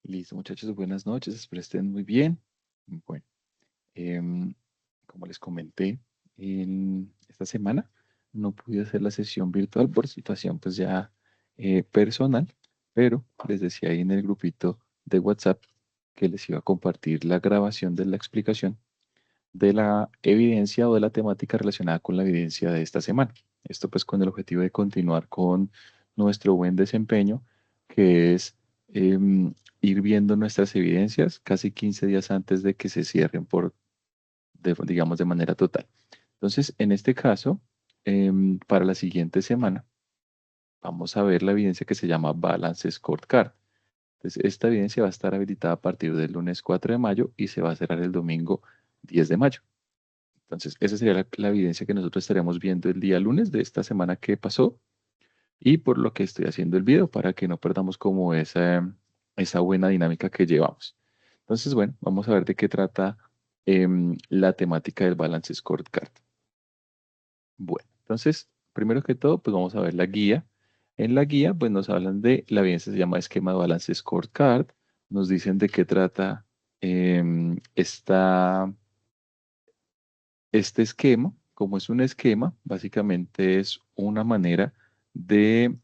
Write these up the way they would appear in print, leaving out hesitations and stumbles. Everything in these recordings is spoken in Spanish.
Listo, muchachos, buenas noches, espero estén muy bien. Bueno, em, como les comenté, en esta semana no pude hacer la sesión virtual por situación pues ya personal, pero les decía ahí en el grupito de WhatsApp que les iba a compartir la grabación de la explicación de la evidencia o de la temática relacionada con la evidencia de esta semana. Esto pues con el objetivo de continuar con nuestro buen desempeño, que es ir viendo nuestras evidencias casi 15 días antes de que se cierren digamos, de manera total. Entonces, en este caso, para la siguiente semana, vamos a ver la evidencia que se llama Balance Scorecard. Entonces, esta evidencia va a estar habilitada a partir del lunes 4 de mayo y se va a cerrar el domingo 10 de mayo. Entonces, esa sería la evidencia que nosotros estaremos viendo el día lunes de esta semana que pasó y por lo que estoy haciendo el video para que no perdamos como esa buena dinámica que llevamos. Entonces, bueno, vamos a ver de qué trata la temática del Balance Scorecard. Bueno, entonces, primero que todo, pues vamos a ver la guía. En la guía, pues nos hablan de la evidencia, se llama esquema de Balance Scorecard. Nos dicen de qué trata este esquema. Como es un esquema, básicamente es una manera de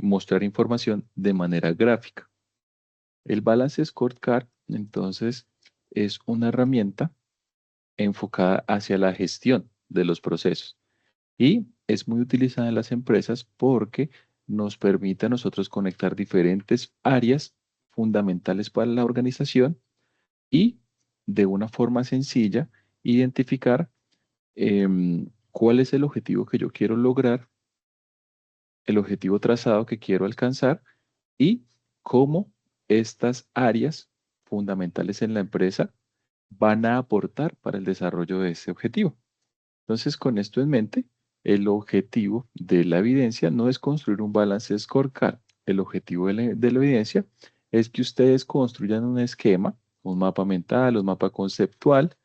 mostrar información de manera gráfica. El Balance Scorecard, entonces, es una herramienta enfocada hacia la gestión de los procesos y es muy utilizada en las empresas porque nos permite a nosotros conectar diferentes áreas fundamentales para la organización y de una forma sencilla identificar cuál es el objetivo que yo quiero lograr, el objetivo trazado que quiero alcanzar y cómo estas áreas fundamentales en la empresa van a aportar para el desarrollo de ese objetivo. Entonces, con esto en mente, el objetivo de la evidencia no es construir un balance scorecard. El objetivo de la evidencia es que ustedes construyan un esquema, un mapa mental, un mapa conceptual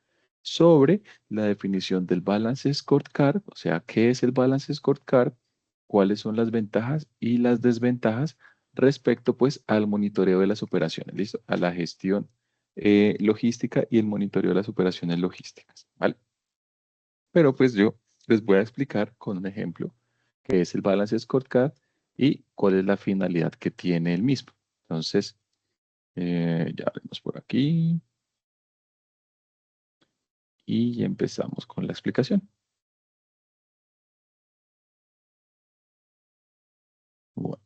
sobre la definición del balance scorecard, o sea, qué es el balance scorecard, cuáles son las ventajas y las desventajas respecto pues al monitoreo de las operaciones, ¿listo? A la gestión logística y el monitoreo de las operaciones logísticas, ¿vale? Pero pues yo les voy a explicar con un ejemplo qué es el Balance Scorecard y cuál es la finalidad que tiene el mismo. Entonces, ya vemos por aquí y empezamos con la explicación. Bueno,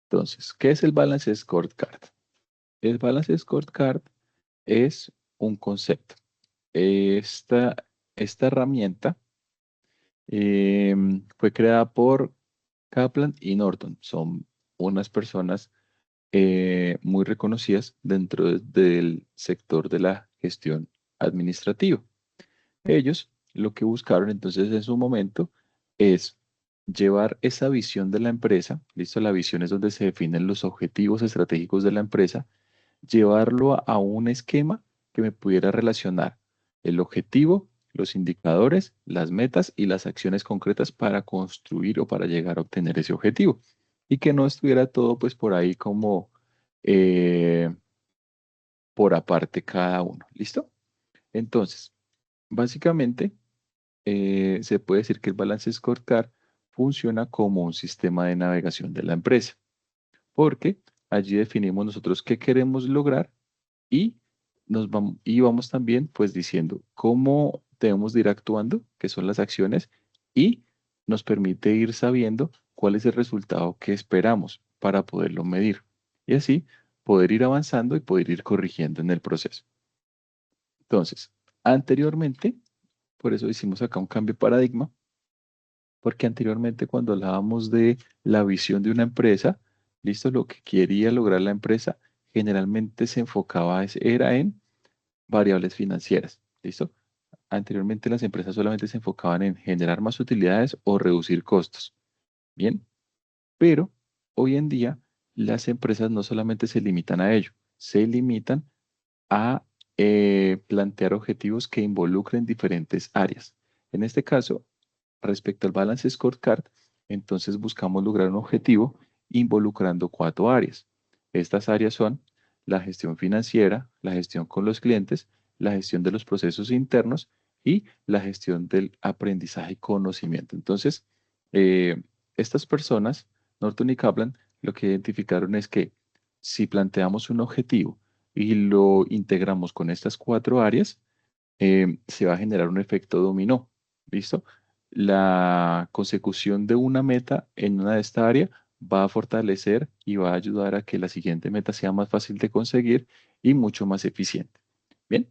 entonces, ¿qué es el Balance Scorecard? El Balance Scorecard es un concepto. Esta, esta herramienta fue creada por Kaplan y Norton. Son unas personas muy reconocidas dentro del sector de la gestión administrativa. Ellos lo que buscaron entonces en su momento es llevar esa visión de la empresa, listo, la visión es donde se definen los objetivos estratégicos de la empresa, llevarlo a un esquema que me pudiera relacionar el objetivo, los indicadores, las metas y las acciones concretas para construir o para llegar a obtener ese objetivo. Y que no estuviera todo pues por ahí como eh, por aparte cada uno. ¿Listo? Entonces, básicamente se puede decir que el Balance Scorecard funciona como un sistema de navegación de la empresa, porque allí definimos nosotros qué queremos lograr y y vamos también pues diciendo cómo debemos de ir actuando, qué son las acciones y nos permite ir sabiendo cuál es el resultado que esperamos para poderlo medir y así poder ir avanzando y poder ir corrigiendo en el proceso. Entonces, anteriormente, por eso hicimos acá un cambio de paradigma, porque anteriormente cuando hablábamos de la visión de una empresa, listo, lo que quería lograr la empresa generalmente se enfocaba era en variables financieras, ¿listo? Anteriormente las empresas solamente se enfocaban en generar más utilidades o reducir costos, ¿bien? Pero hoy en día las empresas no solamente se limitan a ello, se limitan a plantear objetivos que involucren diferentes áreas. En este caso, respecto al Balance Scorecard, entonces buscamos lograr un objetivo involucrando 4 áreas. Estas áreas son la gestión financiera, la gestión con los clientes, la gestión de los procesos internos y la gestión del aprendizaje y conocimiento. Entonces, estas personas, Norton y Kaplan, lo que identificaron es que si planteamos un objetivo y lo integramos con estas 4 áreas, se va a generar un efecto dominó. ¿Listo? La consecución de una meta en una de esta área va a fortalecer y va a ayudar a que la siguiente meta sea más fácil de conseguir y mucho más eficiente. Bien,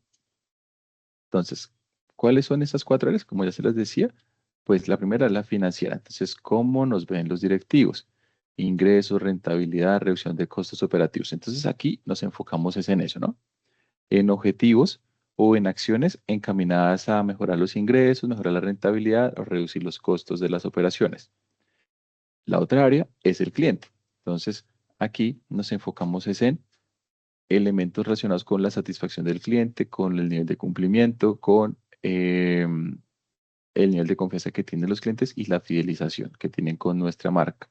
entonces, ¿cuáles son esas 4 áreas? Como ya se las decía, pues la primera es la financiera. Entonces, ¿cómo nos ven los directivos? Ingresos, rentabilidad, reducción de costos operativos. Entonces, aquí nos enfocamos es en eso, ¿no? En objetivos o en acciones encaminadas a mejorar los ingresos, mejorar la rentabilidad o reducir los costos de las operaciones. La otra área es el cliente. Entonces, aquí nos enfocamos es en elementos relacionados con la satisfacción del cliente, con el nivel de cumplimiento, con el nivel de confianza que tienen los clientes y la fidelización que tienen con nuestra marca.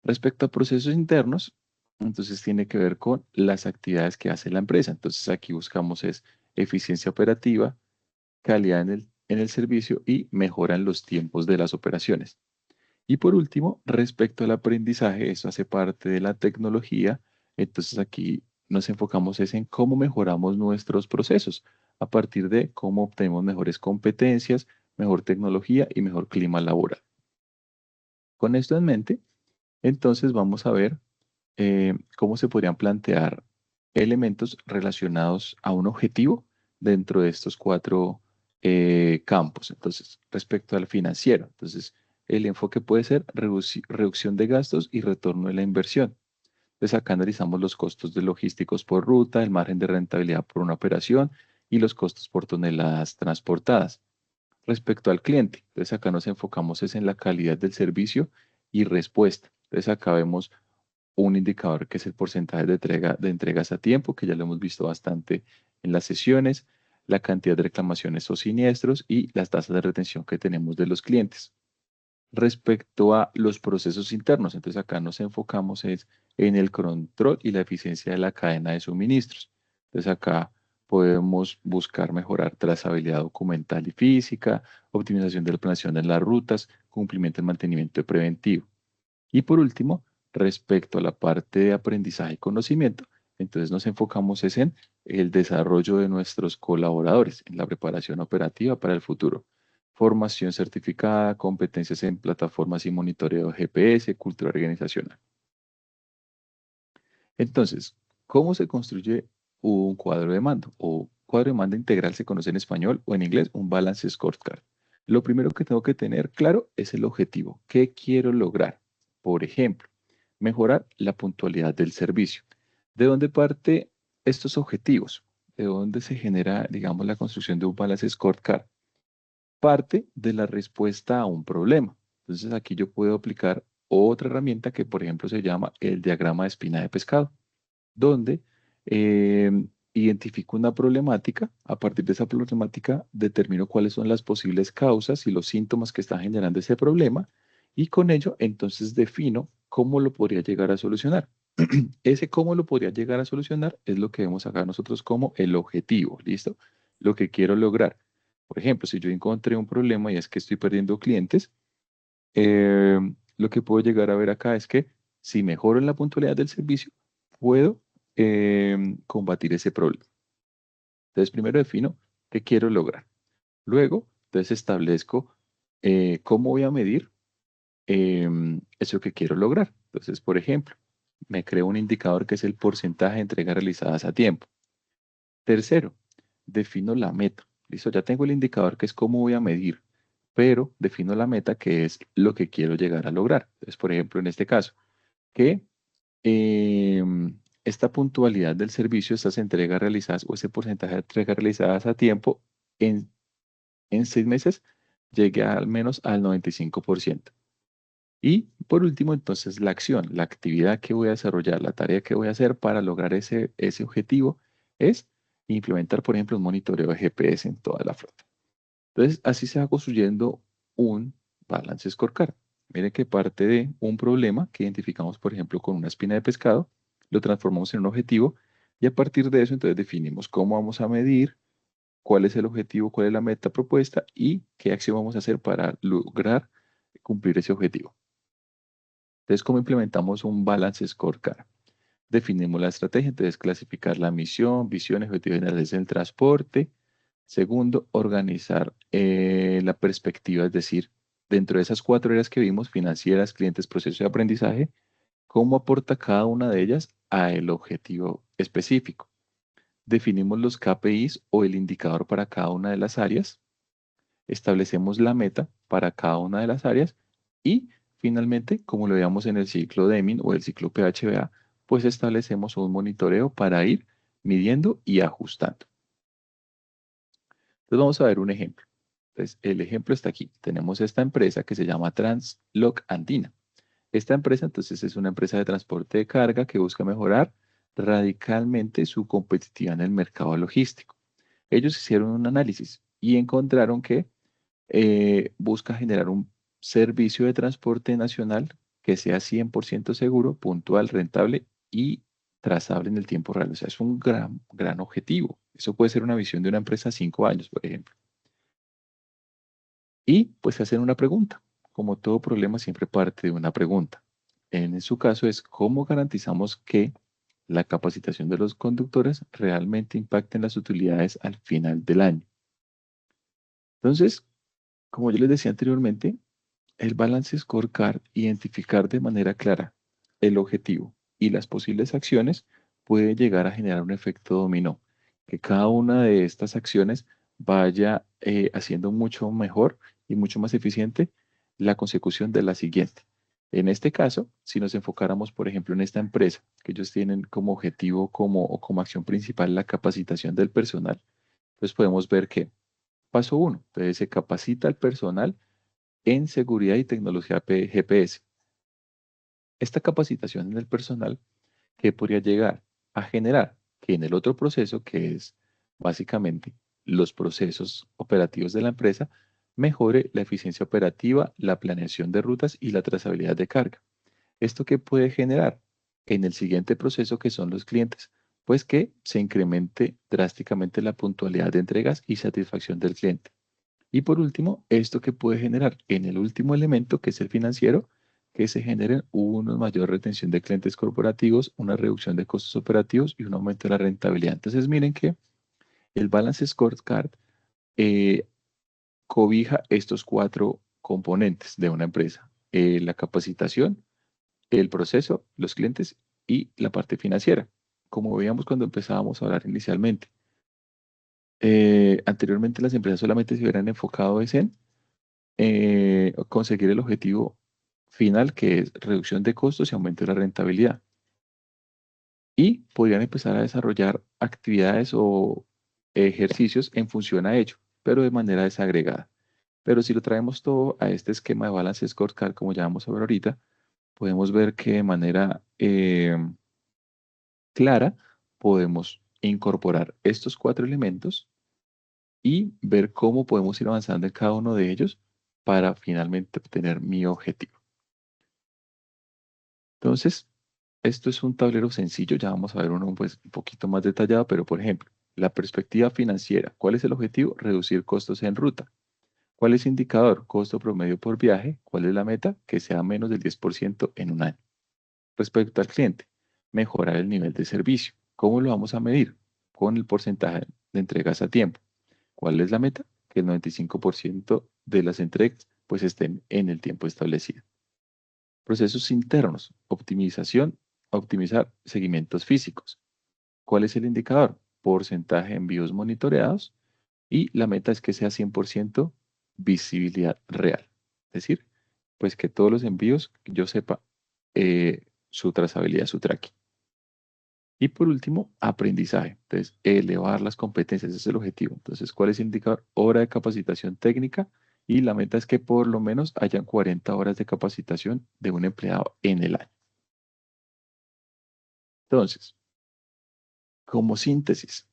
Respecto a procesos internos, entonces tiene que ver con las actividades que hace la empresa. Entonces aquí buscamos es eficiencia operativa, calidad en el servicio y mejora en los tiempos de las operaciones. Y por último, respecto al aprendizaje, eso hace parte de la tecnología. Entonces aquí nos enfocamos es en cómo mejoramos nuestros procesos a partir de cómo obtenemos mejores competencias, mejor tecnología y mejor clima laboral. Con esto en mente, entonces vamos a ver cómo se podrían plantear elementos relacionados a un objetivo dentro de estos 4 campos. Entonces, respecto al financiero, entonces el enfoque puede ser reducción de gastos y retorno de la inversión. Entonces, acá analizamos los costos de logísticos por ruta, el margen de rentabilidad por una operación y los costos por toneladas transportadas. Respecto al cliente, entonces acá nos enfocamos es en la calidad del servicio y respuesta. Entonces acá vemos un indicador que es el porcentaje de entregas a tiempo, que ya lo hemos visto bastante en las sesiones, la cantidad de reclamaciones o siniestros y las tasas de retención que tenemos de los clientes. Respecto a los procesos internos, entonces acá nos enfocamos es en el control y la eficiencia de la cadena de suministros. Entonces acá podemos buscar mejorar trazabilidad documental y física, optimización de la planeación de las rutas, cumplimiento y mantenimiento preventivo. Y por último, respecto a la parte de aprendizaje y conocimiento, entonces nos enfocamos es en el desarrollo de nuestros colaboradores, en la preparación operativa para el futuro. Formación certificada, competencias en plataformas y monitoreo GPS, cultura organizacional. Entonces, ¿cómo se construye un cuadro de mando? O cuadro de mando integral se conoce en español o en inglés un balance scorecard. Lo primero que tengo que tener claro es el objetivo. ¿Qué quiero lograr? Por ejemplo, mejorar la puntualidad del servicio. ¿De dónde parte estos objetivos? ¿De dónde se genera, digamos, la construcción de un balance scorecard? Parte de la respuesta a un problema. Entonces aquí yo puedo aplicar otra herramienta que, por ejemplo, se llama el diagrama de espina de pescado, donde eh, identifico una problemática. A partir de esa problemática determino cuáles son las posibles causas y los síntomas que están generando ese problema y con ello entonces defino cómo lo podría llegar a solucionar. Ese cómo lo podría llegar a solucionar es lo que vemos acá nosotros como el objetivo, ¿listo? Lo que quiero lograr. Por ejemplo, si yo encontré un problema y es que estoy perdiendo clientes, eh, lo que puedo llegar a ver acá es que si mejoro en la puntualidad del servicio, puedo combatir ese problema. Entonces, primero defino qué quiero lograr. Luego, entonces establezco cómo voy a medir eso que quiero lograr. Entonces, por ejemplo, me creo un indicador que es el porcentaje de entregas realizadas a tiempo. Tercero, defino la meta. Listo, ya tengo el indicador que es cómo voy a medir, pero defino la meta que es lo que quiero llegar a lograr. Entonces, por ejemplo, en este caso, que esta puntualidad del servicio, estas entregas realizadas o ese porcentaje de entregas realizadas a tiempo en, en 6 meses llegue al menos al 95%. Y por último, entonces, la acción, la actividad que voy a desarrollar, la tarea que voy a hacer para lograr ese objetivo es implementar, por ejemplo, un monitoreo de GPS en toda la flota. Entonces, así se va construyendo un balance scorecard. Mire que parte de un problema que identificamos, por ejemplo, con una espina de pescado, lo transformamos en un objetivo y a partir de eso entonces definimos cómo vamos a medir, cuál es el objetivo, cuál es la meta propuesta y qué acción vamos a hacer para lograr cumplir ese objetivo. Entonces, ¿cómo implementamos un Balance Scorecard? Definimos la estrategia, entonces clasificar la misión, visión, objetivos generales del transporte. Segundo, organizar la perspectiva, es decir, dentro de esas 4 áreas que vimos, financieras, clientes, proceso de aprendizaje, cómo aporta cada una de ellas a el objetivo específico. Definimos los KPIs o el indicador para cada una de las áreas, establecemos la meta para cada una de las áreas y finalmente, como lo veíamos en el ciclo Deming o el ciclo PHBA, pues establecemos un monitoreo para ir midiendo y ajustando. Entonces vamos a ver un ejemplo. Entonces el ejemplo está aquí. Tenemos esta empresa que se llama Transloc Andina. Esta empresa entonces es una empresa de transporte de carga que busca mejorar radicalmente su competitividad en el mercado logístico. Ellos hicieron un análisis y encontraron que busca generar un servicio de transporte nacional que sea 100% seguro, puntual, rentable y trazable en el tiempo real. O sea, es un gran objetivo. Eso puede ser una visión de una empresa a 5 años, por ejemplo. Y pues se hacen una pregunta. Como todo problema siempre parte de una pregunta. En su caso es cómo garantizamos que la capacitación de los conductores realmente impacte en las utilidades al final del año. Entonces, como yo les decía anteriormente, el Balance Scorecard, identificar de manera clara el objetivo y las posibles acciones puede llegar a generar un efecto dominó, que cada una de estas acciones vaya haciendo mucho mejor y mucho más eficiente la consecución de la siguiente. En este caso, si nos enfocáramos, por ejemplo, en esta empresa, que ellos tienen como objetivo o como acción principal la capacitación del personal, pues podemos ver que paso uno, entonces se capacita al personal en seguridad y tecnología GPS. Esta capacitación en el personal que podría llegar a generar que en el otro proceso, que es básicamente los procesos operativos de la empresa, mejore la eficiencia operativa, la planeación de rutas y la trazabilidad de carga. ¿Esto qué puede generar? En el siguiente proceso, que son los clientes, pues que se incremente drásticamente la puntualidad de entregas y satisfacción del cliente. Y por último, esto que puede generar en el último elemento, que es el financiero, que se generen una mayor retención de clientes corporativos, una reducción de costos operativos y un aumento de la rentabilidad. Entonces, miren que el Balance Scorecard eh, cobija estos 4 componentes de una empresa: la capacitación, el proceso, los clientes y la parte financiera. Como veíamos cuando empezábamos a hablar inicialmente, anteriormente las empresas solamente se hubieran enfocado en conseguir el objetivo final, que es reducción de costos y aumento de la rentabilidad. Y podrían empezar a desarrollar actividades o ejercicios en función a ello, pero de manera desagregada. Pero si lo traemos todo a este esquema de Balance Scorecard, como ya vamos a ver ahorita, podemos ver que de manera clara podemos incorporar estos 4 elementos y ver cómo podemos ir avanzando en cada uno de ellos para finalmente obtener mi objetivo. Entonces, esto es un tablero sencillo, ya vamos a ver uno pues, un poquito más detallado, pero por ejemplo, la perspectiva financiera. ¿Cuál es el objetivo? Reducir costos en ruta. ¿Cuál es el indicador? Costo promedio por viaje. ¿Cuál es la meta? Que sea menos del 10% en un año. Respecto al cliente, mejorar el nivel de servicio. ¿Cómo lo vamos a medir? Con el porcentaje de entregas a tiempo. ¿Cuál es la meta? Que el 95% de las entregas pues estén en el tiempo establecido. Procesos internos, optimizar seguimientos físicos. ¿Cuál es el indicador? Porcentaje de envíos monitoreados y la meta es que sea 100% visibilidad real. Es decir, pues que todos los envíos yo sepa su trazabilidad, su tracking. Y por último, aprendizaje. Entonces, elevar las competencias, ese es el objetivo. Entonces, ¿cuál es el indicador? Hora de capacitación técnica y la meta es que por lo menos hayan 40 horas de capacitación de un empleado en el año. Entonces, como síntesis,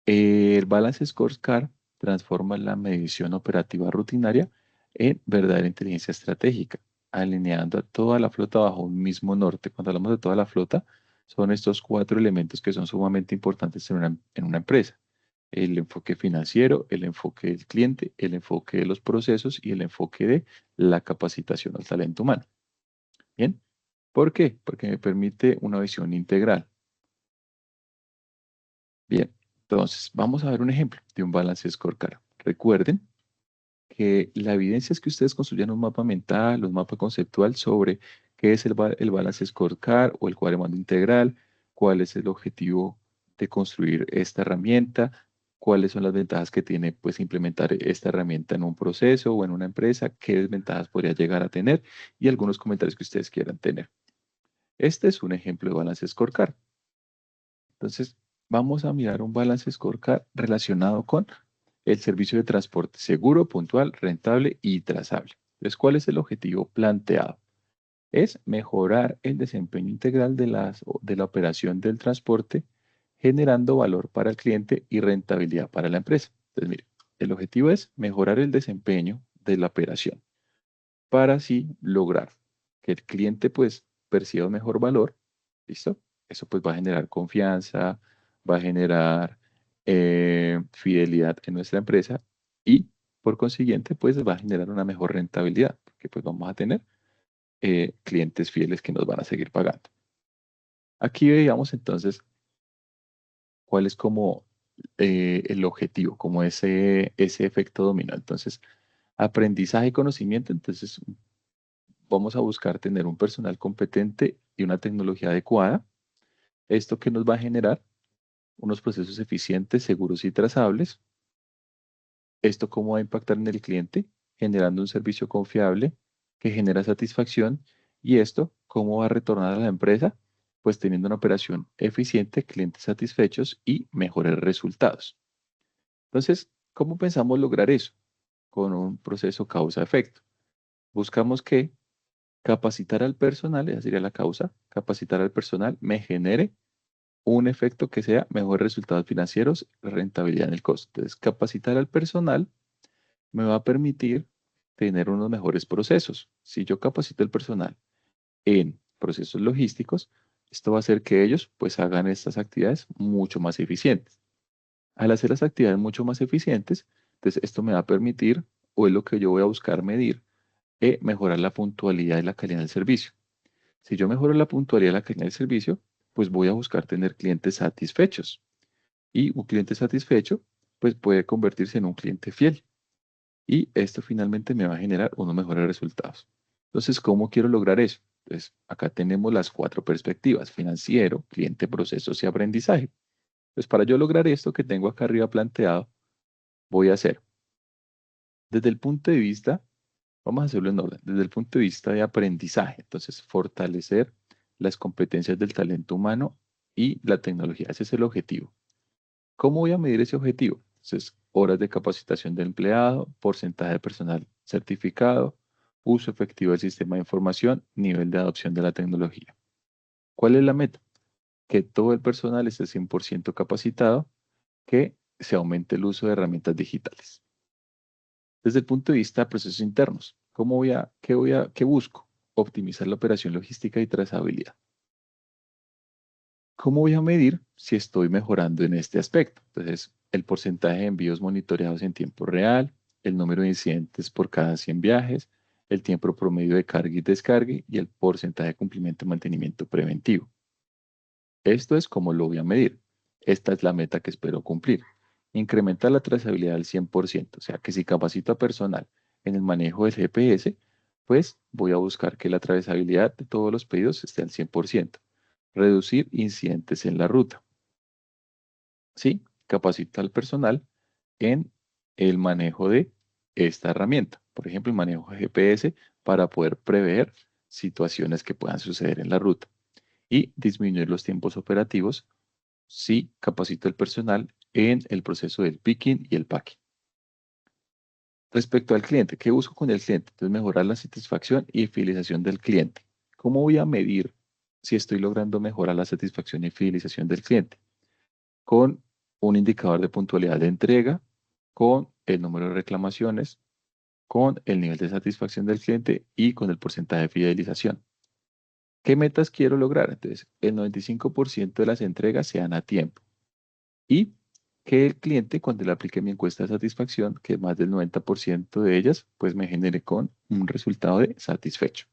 el Balance Scorecard transforma la medición operativa rutinaria en verdadera inteligencia estratégica. alineando a toda la flota bajo un mismo norte. Cuando hablamos de toda la flota, son estos 4 elementos que son sumamente importantes en una empresa. El enfoque financiero, el enfoque del cliente, el enfoque de los procesos y el enfoque de la capacitación al talento humano. ¿Bien? ¿Por qué? Porque me permite una visión integral. Bien, entonces vamos a ver un ejemplo de un balance scorecard. Recuerden que la evidencia es que ustedes construyan un mapa mental, un mapa conceptual sobre qué es el balance scorecard o el cuadro de mando integral, cuál es el objetivo de construir esta herramienta, cuáles son las ventajas que tiene pues implementar esta herramienta en un proceso o en una empresa, qué desventajas podría llegar a tener y algunos comentarios que ustedes quieran tener. Este es un ejemplo de balance scorecard. Entonces, vamos a mirar un balance scorecard relacionado con el servicio de transporte seguro, puntual, rentable y trazable. Entonces, ¿cuál es el objetivo planteado? Es mejorar el desempeño integral de la operación del transporte, generando valor para el cliente y rentabilidad para la empresa. Entonces, mire, el objetivo es mejorar el desempeño de la operación para así lograr que el cliente pues perciba un mejor valor. ¿Listo? Eso pues va a generar confianza, va a generar fidelidad en nuestra empresa y por consiguiente pues va a generar una mejor rentabilidad, porque pues vamos a tener clientes fieles que nos van a seguir pagando. Aquí veíamos entonces cuál es como el objetivo, como ese efecto dominó. Entonces, aprendizaje y conocimiento, entonces vamos a buscar tener un personal competente y una tecnología adecuada. Esto que nos va a generar unos procesos eficientes, seguros y trazables. ¿Esto cómo va a impactar en el cliente? Generando un servicio confiable que genera satisfacción. ¿Y esto cómo va a retornar a la empresa? Pues teniendo una operación eficiente, clientes satisfechos y mejores resultados. Entonces, ¿cómo pensamos lograr eso? Con un proceso causa-efecto. Buscamos que capacitar al personal, esa sería la causa, capacitar al personal me genere un efecto que sea mejores resultados financieros, rentabilidad en el costo. Entonces, capacitar al personal me va a permitir tener unos mejores procesos. Si yo capacito al personal en procesos logísticos, esto va a hacer que ellos pues hagan estas actividades mucho más eficientes. Al hacer las actividades mucho más eficientes, entonces esto me va a permitir, o es lo que yo voy a buscar medir, mejorar la puntualidad y la calidad del servicio. Si yo mejoro la puntualidad y la calidad del servicio, pues voy a buscar tener clientes satisfechos. Y un cliente satisfecho, pues puede convertirse en un cliente fiel. Y esto finalmente me va a generar unos mejores resultados. Entonces, ¿cómo quiero lograr eso? Pues acá tenemos las 4 perspectivas: financiero, cliente, procesos y aprendizaje. Pues para yo lograr esto que tengo acá arriba planteado, voy a hacer desde el punto de vista, vamos a hacerlo en orden, desde el punto de vista de aprendizaje. Entonces, fortalecer las competencias del talento humano y la tecnología. Ese es el objetivo. ¿Cómo voy a medir ese objetivo? Entonces, horas de capacitación del empleado, porcentaje de personal certificado, uso efectivo del sistema de información, nivel de adopción de la tecnología. ¿Cuál es la meta? Que todo el personal esté 100% capacitado, que se aumente el uso de herramientas digitales. Desde el punto de vista de procesos internos, qué busco? Optimizar la operación logística y trazabilidad. ¿Cómo voy a medir si estoy mejorando en este aspecto? Entonces, el porcentaje de envíos monitoreados en tiempo real, el número de incidentes por cada 100 viajes, el tiempo promedio de carga y descarga y el porcentaje de cumplimiento y mantenimiento preventivo. Esto es como lo voy a medir. Esta es la meta que espero cumplir. Incrementar la trazabilidad al 100%, o sea que si capacito a personal en el manejo del GPS, pues voy a buscar que la trazabilidad de todos los pedidos esté al 100%. Reducir incidentes en la ruta. ¿Sí? Capacita al personal en el manejo de esta herramienta. Por ejemplo, el manejo de GPS para poder prever situaciones que puedan suceder en la ruta y disminuir los tiempos operativos si capacito al personal en el proceso del picking y el packing. Respecto al cliente, ¿qué busco con el cliente? Entonces, mejorar la satisfacción y fidelización del cliente. ¿Cómo voy a medir si estoy logrando mejorar la satisfacción y fidelización del cliente? Con un indicador de puntualidad de entrega, con el número de reclamaciones, con el nivel de satisfacción del cliente y con el porcentaje de fidelización. ¿Qué metas quiero lograr? Entonces, el 95% de las entregas sean a tiempo y que el cliente, cuando le aplique mi encuesta de satisfacción, que más del 90% de ellas, pues me genere con un resultado de satisfecho.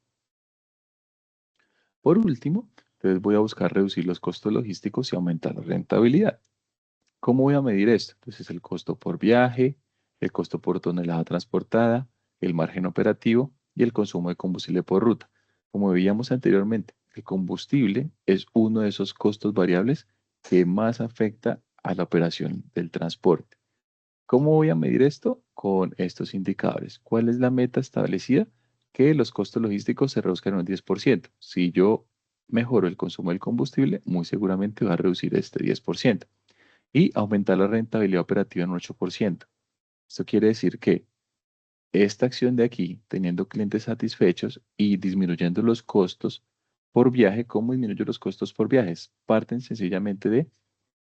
Por último, entonces voy a buscar reducir los costos logísticos y aumentar la rentabilidad. ¿Cómo voy a medir esto? Entonces, el costo por viaje, el costo por tonelada transportada, el margen operativo y el consumo de combustible por ruta. Como veíamos anteriormente, el combustible es uno de esos costos variables que más afecta a la operación del transporte. ¿Cómo voy a medir esto? Con estos indicadores. ¿Cuál es la meta establecida? Que los costos logísticos se reduzcan un 10%. Si yo mejoro el consumo del combustible, muy seguramente va a reducir este 10% y aumentar la rentabilidad operativa en un 8%. Esto quiere decir que esta acción de aquí, teniendo clientes satisfechos y disminuyendo los costos por viaje, ¿cómo disminuyo los costos por viajes? Parten sencillamente de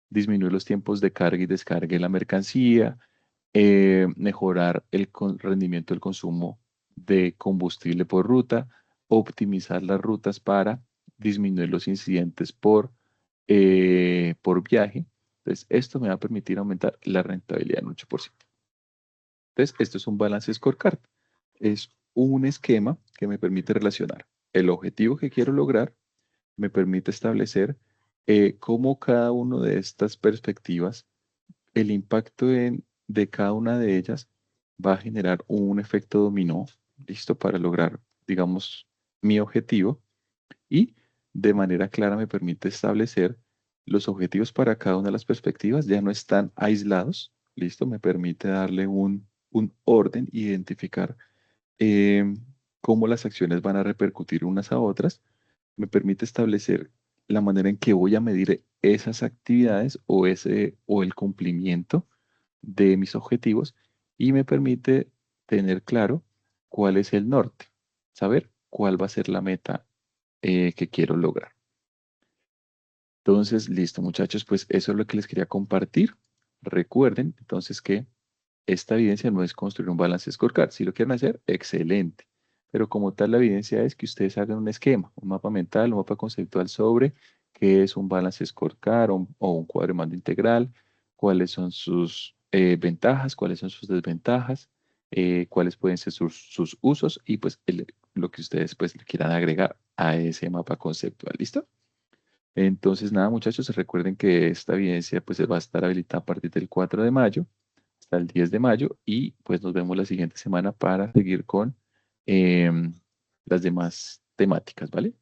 disminuir los tiempos de carga y descarga de la mercancía, mejorar el rendimiento del consumo de combustible por ruta, optimizar las rutas para disminuir los incidentes por viaje. Entonces, esto me va a permitir aumentar la rentabilidad en 8%. Entonces, esto es un balance scorecard. Es un esquema que me permite relacionar el objetivo que quiero lograr, me permite establecer cómo cada una de estas perspectivas, el impacto de cada una de ellas va a generar un efecto dominó, listo, para lograr, digamos, mi objetivo y de manera clara me permite establecer los objetivos para cada una de las perspectivas, ya no están aislados, listo, me permite darle un orden, identificar eh, cómo las acciones van a repercutir unas a otras, me permite establecer la manera en que voy a medir esas actividades o el cumplimiento de mis objetivos y me permite tener claro cuál es el norte, saber cuál va a ser la meta que quiero lograr. Entonces, listo, muchachos, pues eso es lo que les quería compartir. Recuerden entonces que esta evidencia no es construir un balance scorecard. Si lo quieren hacer, excelente. Pero como tal, la evidencia es que ustedes hagan un esquema, un mapa mental, un mapa conceptual sobre qué es un balance scorecard o un cuadro de mando integral, cuáles son sus ventajas, cuáles son sus desventajas, cuáles pueden ser sus usos y pues lo que ustedes pues le quieran agregar a ese mapa conceptual. ¿Listo? Entonces, nada, muchachos, recuerden que esta evidencia pues va a estar habilitada a partir del 4 de mayo hasta el 10 de mayo y pues nos vemos la siguiente semana para seguir con las demás temáticas, ¿vale?